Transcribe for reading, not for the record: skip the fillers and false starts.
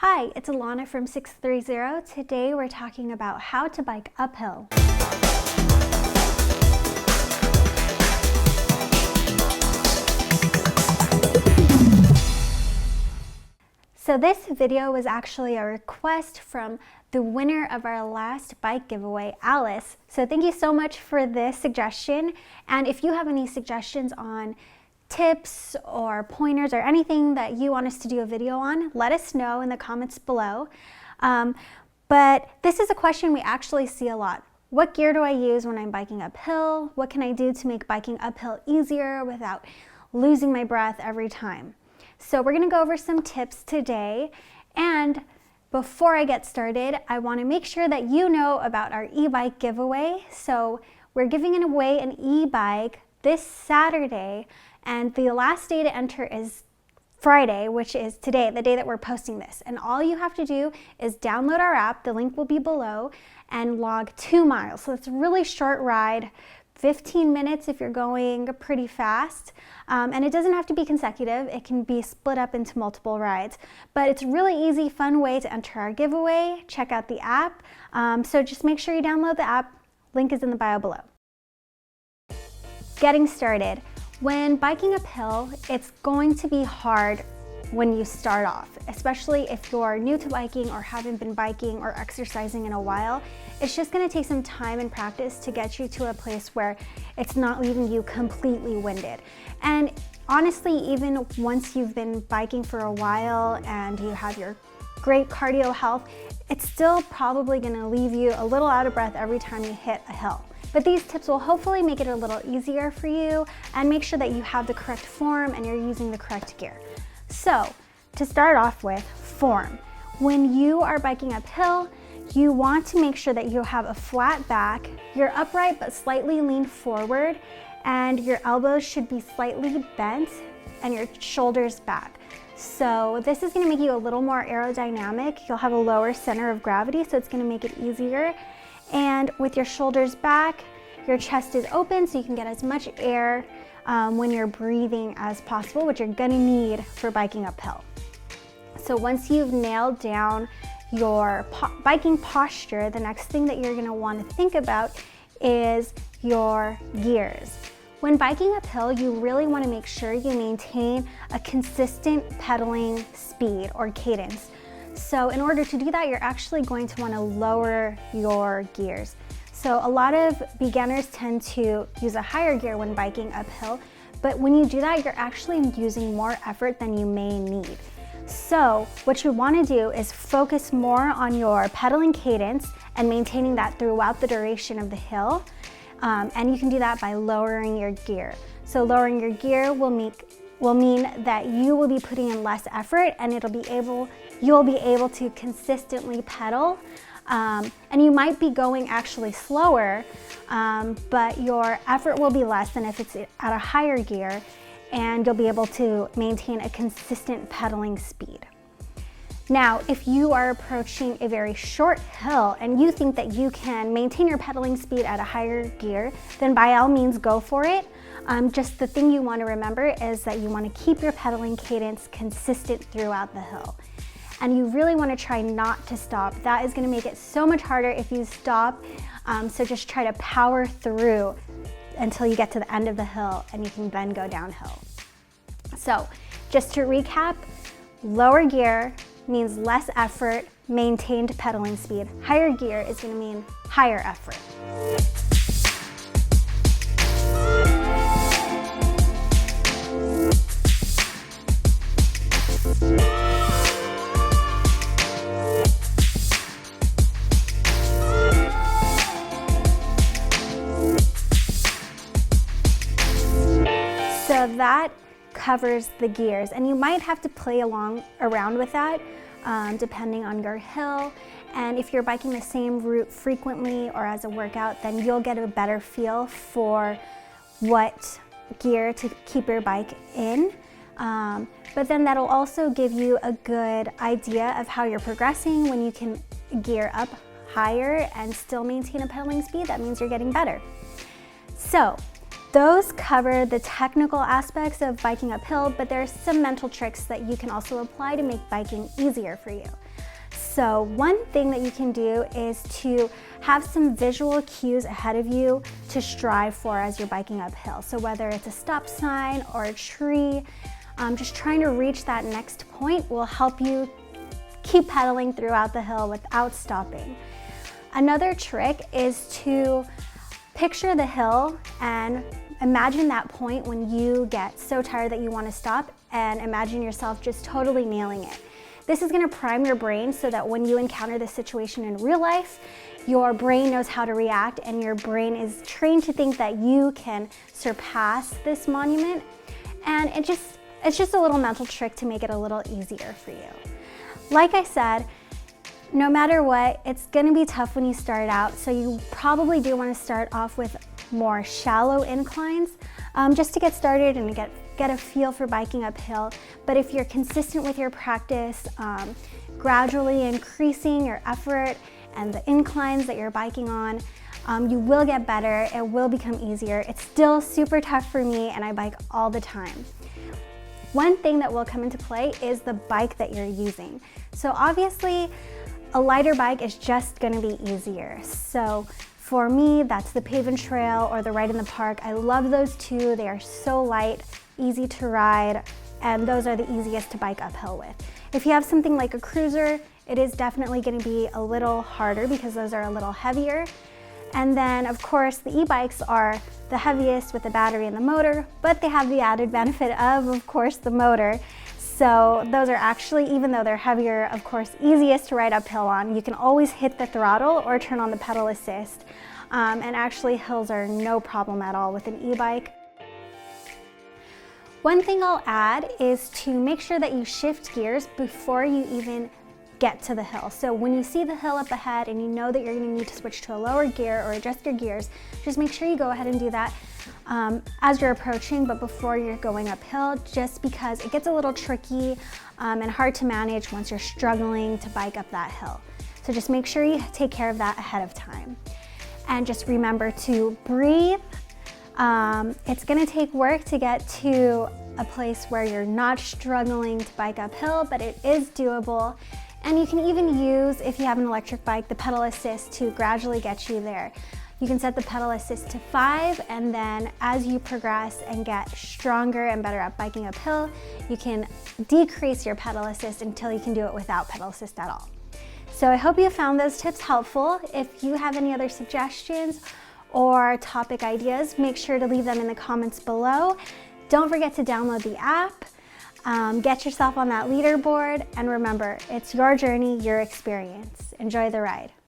Hi, it's Alana from 630. Today we're talking about how to bike uphill. So this video was actually a request from the winner of our last bike giveaway, Alice. So thank you so much for this suggestion. And if you have any suggestions on tips or pointers or anything that you want us to do a video on, let us know in the comments below. But this is a question we actually see a lot. What gear do I use when I'm biking uphill? What can I do to make biking uphill easier without losing my breath every time? So we're gonna go over some tips today. And before I get started, I wanna make sure that you know about our e-bike giveaway. So we're giving away an e-bike this Saturday, and the last day to enter is Friday, which is today, the day that we're posting this. And all you have to do is download our app, the link will be below, and log 2 miles. So it's a really short ride, 15 minutes if you're going pretty fast. And it doesn't have to be consecutive, it can be split up into multiple rides. But it's a really easy, fun way to enter our giveaway. Check out the app. So just make sure you download the app, link is in the bio below. Getting started. When biking uphill, it's going to be hard when you start off, especially if you're new to biking or haven't been biking or exercising in a while. It's just gonna take some time and practice to get you to a place where it's not leaving you completely winded. And honestly, even once you've been biking for a while and you have your great cardio health, it's still probably gonna leave you a little out of breath every time you hit a hill. But these tips will hopefully make it a little easier for you and make sure that you have the correct form and you're using the correct gear. So, to start off with, form. When you are biking uphill, you want to make sure that you have a flat back, you're upright but slightly leaned forward, and your elbows should be slightly bent and your shoulders back. So this is gonna make you a little more aerodynamic. You'll have a lower center of gravity, so it's gonna make it easier. And with your shoulders back, your chest is open so you can get as much air when you're breathing as possible, which you're gonna need for biking uphill. So once you've nailed down your biking posture, the next thing that you're gonna wanna think about is your gears. When biking uphill, you really wanna make sure you maintain a consistent pedaling speed or cadence. So in order to do that, you're actually going to want to lower your gears. So a lot of beginners tend to use a higher gear when biking uphill, but when you do that, you're actually using more effort than you may need. So what you want to do is focus more on your pedaling cadence and maintaining that throughout the duration of the hill. And you can do that by lowering your gear. So lowering your gear will mean that you will be putting in less effort and you'll be able to consistently pedal. And you might be going actually slower, but your effort will be less than if it's at a higher gear, and you'll be able to maintain a consistent pedaling speed. Now, if you are approaching a very short hill and you think that you can maintain your pedaling speed at a higher gear, then by all means go for it. Just the thing you want to remember is that you want to keep your pedaling cadence consistent throughout the hill. And you really want to try not to stop. That is going to make it so much harder if you stop. So just try to power through until you get to the end of the hill and you can then go downhill. So just to recap, lower gear means less effort, maintained pedaling speed. Higher gear is going to mean higher effort. So that covers the gears, and you might have to play around with that depending on your hill. And if you're biking the same route frequently or as a workout, then you'll get a better feel for what gear to keep your bike in. But then that'll also give you a good idea of how you're progressing. When you can gear up higher and still maintain a pedaling speed, that means you're getting better. So those cover the technical aspects of biking uphill, but there are some mental tricks that you can also apply to make biking easier for you. So one thing that you can do is to have some visual cues ahead of you to strive for as you're biking uphill. So whether it's a stop sign or a tree, just trying to reach that next point will help you keep pedaling throughout the hill without stopping. Another trick is to picture the hill and imagine that point when you get so tired that you want to stop, and imagine yourself just totally nailing it. This is going to prime your brain so that when you encounter this situation in real life, your brain knows how to react and your brain is trained to think that you can surpass this monument. And it's just a little mental trick to make it a little easier for you. Like I said, no matter what, it's going to be tough when you start out, so you probably do want to start off with more shallow inclines just to get started and get a feel for biking uphill. But if you're consistent with your practice, gradually increasing your effort and the inclines that you're biking on, you will get better. It will become easier. It's still super tough for me, and I bike all the time. One thing that will come into play is the bike that you're using. So obviously, a lighter bike is just going to be easier. So for me, that's the Pave and Trail or the Ride in the Park. I love those two. They are so light, easy to ride, and those are the easiest to bike uphill with. If you have something like a cruiser, it is definitely going to be a little harder because those are a little heavier. And then of course the e-bikes are the heaviest with the battery and the motor, but they have the added benefit of course, the motor. So those are actually, even though they're heavier, of course, easiest to ride uphill on. You can always hit the throttle or turn on the pedal assist. And actually hills are no problem at all with an e-bike. One thing I'll add is to make sure that you shift gears before you even get to the hill. So when you see the hill up ahead and you know that you're going to need to switch to a lower gear or adjust your gears, just make sure you go ahead and do that as you're approaching, but before you're going uphill, just because it gets a little tricky and hard to manage once you're struggling to bike up that hill. So just make sure you take care of that ahead of time. And just remember to breathe. It's going to take work to get to a place where you're not struggling to bike uphill, but it is doable. And you can even use, if you have an electric bike, the pedal assist to gradually get you there. You can set the pedal assist to 5, and then as you progress and get stronger and better at biking uphill, you can decrease your pedal assist until you can do it without pedal assist at all. So I hope you found those tips helpful. If you have any other suggestions or topic ideas, make sure to leave them in the comments below. Don't forget to download the app. Get yourself on that leaderboard, and remember, it's your journey, your experience. Enjoy the ride.